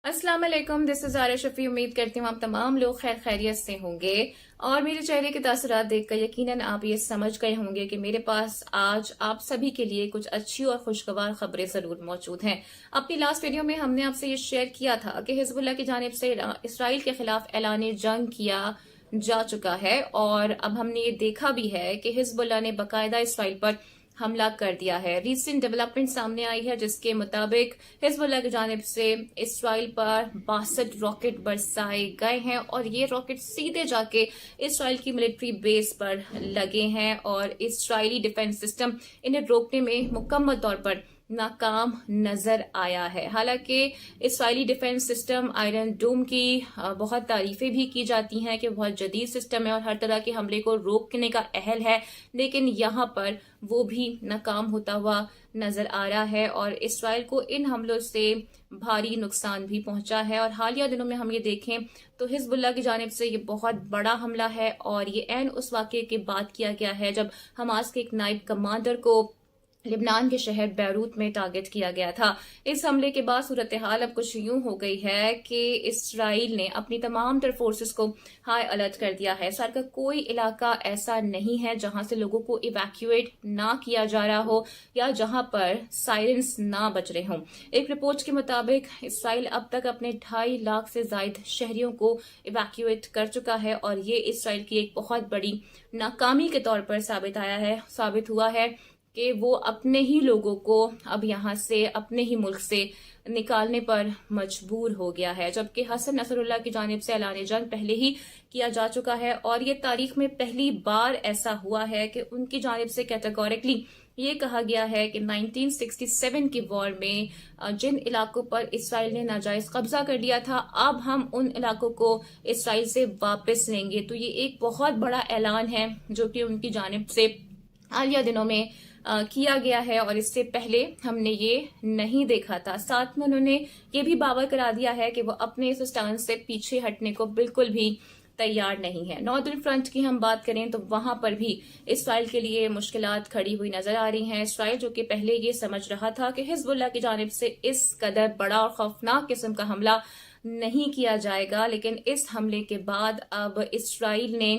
अस्सलाम वालेकुम, this is Aarish Shafi. उम्मीद करती हूँ आप तमाम लोग खैर खैरियत से होंगे और मेरे चेहरे के तासुरात देखकर यकीनन आप ये समझ गए होंगे कि मेरे पास आज आप सभी के लिए कुछ अच्छी और खुशगवार खबरें जरूर मौजूद हैं। अपनी लास्ट वीडियो में हमने आपसे ये शेयर किया था कि हिजबुल्लाह की जानिब से इसराइल के खिलाफ ऐलान जंग किया जा चुका है और अब हमने ये देखा भी है कि हिजबुल्लाह ने बाकायदा इसराइल पर हमला कर दिया है। रीसेंट डेवलपमेंट सामने आई है जिसके मुताबिक हिजबुल्लाह की जानिब से इसराइल पर 62 रॉकेट बरसाए गए हैं और ये रॉकेट सीधे जाके इसराइल की मिलिट्री बेस पर लगे हैं और इसराइली डिफेंस सिस्टम इन्हें रोकने में मुकम्मल तौर पर नाकाम नजर आया है। हालांकि इसराइली डिफेंस सिस्टम आयरन डोम की बहुत तारीफें भी की जाती हैं कि बहुत जदीद सिस्टम है और हर तरह के हमले को रोकने का अहल है, लेकिन यहाँ पर वो भी नाकाम होता हुआ नजर आ रहा है और इसराइल को इन हमलों से भारी नुकसान भी पहुंचा है। और हालिया दिनों में हम ये देखें तो हिजबुल्लाह की जानिब से ये बहुत बड़ा हमला है और ये ऐन उस वाक़े के बाद किया गया है जब हमास के एक नायब कमांडर को लिबनान के शहर बैरूत में टारगेट किया गया था। इस हमले के बाद सूरत हाल अब कुछ यूं हो गई है कि इसराइल ने अपनी तमाम तर फोर्सेस को हाई अलर्ट कर दिया है। इसराइल का कोई इलाका ऐसा नहीं है जहां से लोगों को इवैक्यूएट ना किया जा रहा हो या जहां पर साइरेंस ना बज रहे हों। एक रिपोर्ट के मुताबिक इसराइल अब तक अपने 2.5 लाख से ज्यादा शहरियों को इवैक्यूएट कर चुका है और ये इसराइल की एक बहुत बड़ी नाकामी के तौर पर साबित हुआ है कि वो अपने ही लोगों को अब यहाँ से अपने ही मुल्क से निकालने पर मजबूर हो गया है, जबकि हसन नसरुल्लाह की जानिब से ऐलान जंग पहले ही किया जा चुका है और ये तारीख में पहली बार ऐसा हुआ है कि उनकी जानिब से कैटेगोरिकली ये कहा गया है कि 1967 की वॉर में जिन इलाकों पर इसराइल ने नाजायज कब्जा कर लिया था अब हम उन इलाकों को इसराइल से वापस लेंगे। तो ये एक बहुत बड़ा ऐलान है जो कि उनकी जानिब से हालिया दिनों में किया गया है और इससे पहले हमने ये नहीं देखा था। साथ में उन्होंने ये भी बावर करा दिया है कि वो अपने इस स्टैंड से पीछे हटने को बिल्कुल भी तैयार नहीं है। नॉर्दर्न फ्रंट की हम बात करें तो वहां पर भी इसराइल के लिए मुश्किलात खड़ी हुई नजर आ रही हैं। इसराइल जो कि पहले ये समझ रहा था कि हिजबुल्लाह की जानिब से इस कदर बड़ा और खौफनाक किस्म का हमला नहीं किया जाएगा, लेकिन इस हमले के बाद अब इसराइल ने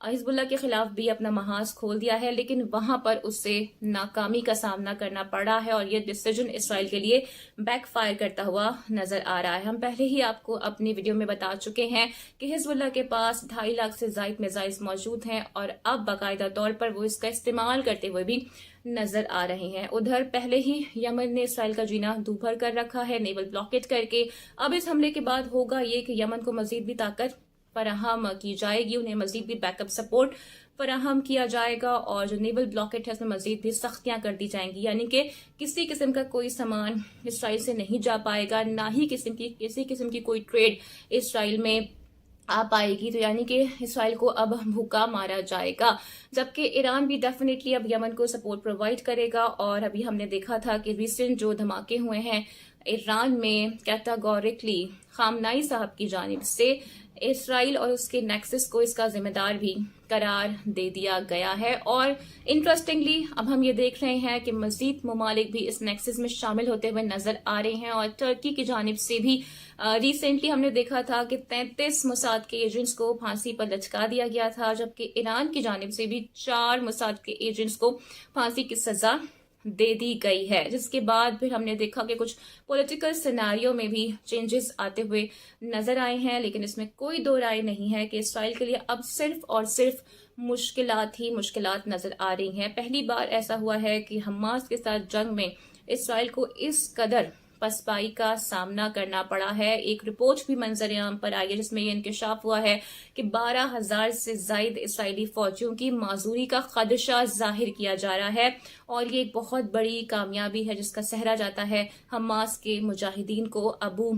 हिजबुल्लाह के खिलाफ भी अपना महाज खोल दिया है, लेकिन वहां पर उससे नाकामी का सामना करना पड़ा है और ये डिसीजन इसराइल के लिए बैकफायर करता हुआ नजर आ रहा है। हम पहले ही आपको अपनी वीडियो में बता चुके हैं कि हिजबुल्लाह के पास 2.5 लाख से ज्यादा मिसाइल मौजूद हैं और अब बाकायदा तौर पर वो इसका इस्तेमाल करते हुए भी नजर आ रहे हैं। उधर पहले ही यमन ने इसराइल का जीना दूभर कर रखा है नेवल ब्लॉकेट करके। अब इस हमले के बाद होगा ये कि यमन को मजीद भी ताकत फराहम की जाएगी, उन्हें मजीद भी बैकअप सपोर्ट फराहम किया जाएगा और जो नेवल ब्लॉकेट है उसमें मजीद भी सख्तियां कर दी जाएंगी, यानी कि किसी किस्म का कोई सामान इसराइल से नहीं जा पाएगा, ना ही किसी किस्म की कोई ट्रेड इसराइल में आ पाएगी। तो यानी कि इसराइल को अब भूखा मारा जाएगा, जबकि ईरान भी डेफिनेटली अब यमन को सपोर्ट प्रोवाइड करेगा। और अभी हमने देखा था कि रिसेंट जो धमाके हुए हैं ईरान में कैटेगोरिकली खामनाई साहब की जानिब से इसराइल और उसके नेक्सस को इसका जिम्मेदार भी करार दे दिया गया है। और इंटरेस्टिंगली अब हम ये देख रहे हैं कि मजीद ममालिक भी इस नेक्सस में शामिल होते हुए नजर आ रहे हैं और टर्की की जानिब से भी रिसेंटली हमने देखा था कि 33 मोसाद के एजेंट्स को फांसी पर लटका दिया गया था, जबकि ईरान की जानिब से भी 4 मोसाद के एजेंट्स को फांसी की सजा दे दी गई है। जिसके बाद फिर हमने देखा कि कुछ पॉलिटिकल सिनेरियो में भी चेंजेस आते हुए नजर आए हैं, लेकिन इसमें कोई दो राय नहीं है कि इसराइल के लिए अब सिर्फ और सिर्फ मुश्किलात ही मुश्किलात नजर आ रही हैं। पहली बार ऐसा हुआ है कि हमास के साथ जंग में इसराइल को इस कदर पसपाई का सामना करना पड़ा है। एक रिपोर्ट भी मंजर आम पर आई है जिसमें यह इंकशाफ हुआ है कि 12,000 से ज्यादा इसराइली फौजियों की माजूरी का खदशा जाहिर किया जा रहा है और ये एक बहुत बड़ी कामयाबी है जिसका सहरा जाता है हमास के मुजाहिदीन को, अबू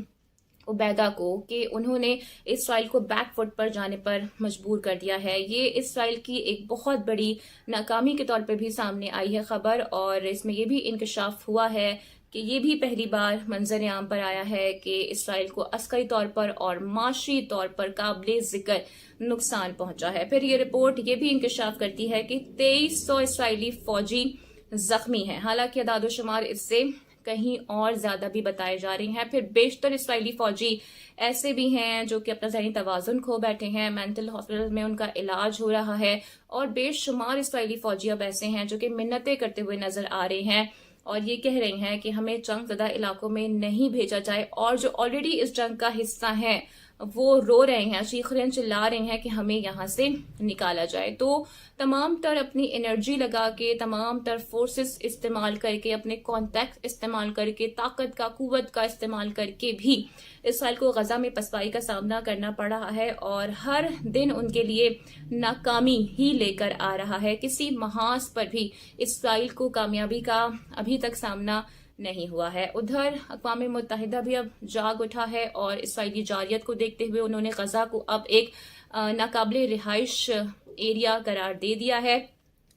उबैदा को, कि उन्होंने इसराइल को बैकफुट पर जाने पर मजबूर कर दिया है। ये इसराइल की एक बहुत बड़ी नाकामी के तौर पर भी सामने आई है खबर और इसमें यह भी इंकशाफ हुआ है कि ये भी पहली बार मंजर आम पर आया है कि इसराइल को अस्करी तौर पर और माशी तौर पर काबिल जिक्र नुकसान पहुंचा है। फिर ये रिपोर्ट ये भी इंकशाफ करती है कि 2300 इसराइली फौजी जख्मी हैं। हालांकि अदादोशुमार इससे कहीं और ज्यादा भी बताए जा रहे हैं। फिर बेशतर इसराइली फौजी ऐसे भी हैं जो कि अपना ज़हनी तवाज़ुन खो बैठे हैं, मेंटल हॉस्पिटल में उनका इलाज हो रहा है, और बेशुमार इसराइली फौजी अब ऐसे हैं जो कि मिन्नतें करते हुए नजर आ रहे हैं और ये कह रहे हैं कि हमें जंग ज़दा इलाकों में नहीं भेजा जाए, और जो ऑलरेडी इस जंग का हिस्सा हैं वो रो रहे हैं, चीख रहे हैं, चिल्ला रहे हैं कि हमें यहाँ से निकाला जाए। तो तमाम तर अपनी एनर्जी लगा के, तमाम तर फोर्सेस इस्तेमाल करके, अपने कॉन्टैक्ट इस्तेमाल करके, ताकत का, कुव्वत का इस्तेमाल करके भी इसराइल को गजा में पसपाई का सामना करना पड़ रहा है, और हर दिन उनके लिए नाकामी ही लेकर आ रहा है। किसी महाज पर भी इसराइल को कामयाबी का अभी तक सामना नहीं हुआ है। उधर अक़वाम मुत्तहिदा भी अब जाग उठा है और इसराइली जारियत को देखते हुए उन्होंने गजा को अब एक नाकाबिले रिहाइश एरिया करार दे दिया है,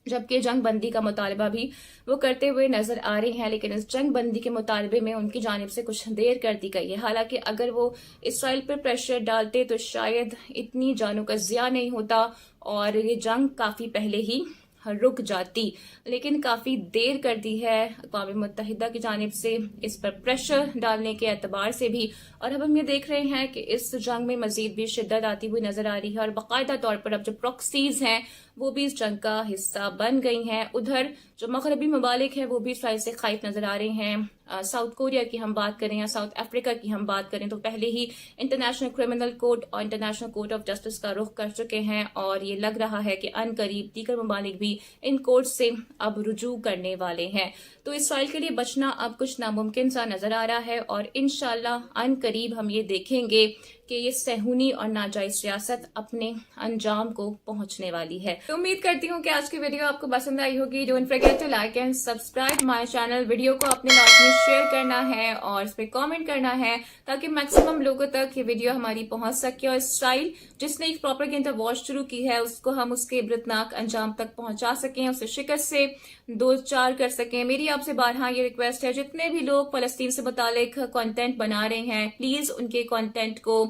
जबकि जंग बंदी का मुतालबा भी वो करते हुए नजर आ रहे हैं। लेकिन इस जंग बंदी के मुतालबे में उनकी जानिब से कुछ देर कर दी गई है। हालांकि अगर वो इसराइल पर प्रेशर डालते तो शायद इतनी जानों का ज़िया नहीं होता और ये जंग काफी पहले ही रुक जाती, लेकिन काफी देर कर दी है अक़वाम मुत्तहिदा की जानिब से इस पर प्रेशर डालने के एतबार से भी। और अब हम ये देख रहे हैं कि इस जंग में मजीद भी शिद्दत आती हुई नजर आ रही है और बाकायदा तौर पर अब जो प्रॉक्सीज हैं वो भी इस जंग का हिस्सा बन गई हैं। उधर जो मगरबी ममालिक हैं वो भी इसराइल से खाइफ नजर आ रहे हैं। साउथ कोरिया की हम बात करें या साउथ अफ्रीका की हम बात करें तो पहले ही इंटरनेशनल क्रिमिनल कोर्ट और इंटरनेशनल कोर्ट ऑफ जस्टिस का रुख कर चुके हैं, और ये लग रहा है कि अनकरीब दीगर ममालिक भी इन कोर्ट से अब रुजू करने वाले हैं। तो इसराइल के लिए बचना अब कुछ नामुमकिन सा नजर आ रहा है, और इंशाल्लाह अनकरीब हम ये देखेंगे कि ये सहूनी और नाजायज सियासत अपने अंजाम को पहुंचने वाली है। तो उम्मीद करती हूँ कि आज की वीडियो आपको पसंद आई होगी। Don't forget to like and subscribe my channel. Video को अपने लाजमी शेयर करना है और इस पे कमेंट करना है ताकि मैक्सिमम लोगों तक ये वीडियो हमारी पहुंच सके, और इसराइल जिसने एक प्रोपेगेंडा वॉर शुरू की है उसको हम उसके इबरतनाक अंजाम तक पहुंचा सकें, उसे शिकस्त से दो चार कर सकें। मेरी आपसे बारहा ये रिक्वेस्ट है, जितने भी लोग फलस्तीन से मुतालिक कंटेंट बना रहे हैं प्लीज उनके कंटेंट को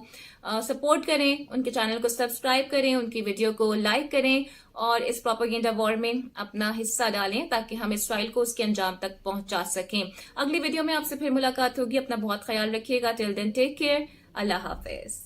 सपोर्ट करें, उनके चैनल को सब्सक्राइब करें, उनकी वीडियो को लाइक करें और इस प्रोपेगेंडा वॉर में अपना हिस्सा डालें ताकि हम इसराइल को उसके अंजाम तक पहुंचा सकें। अगली वीडियो में आपसे फिर मुलाकात होगी। अपना बहुत ख्याल रखिएगा। Till then take care. अल्लाह हाफिज।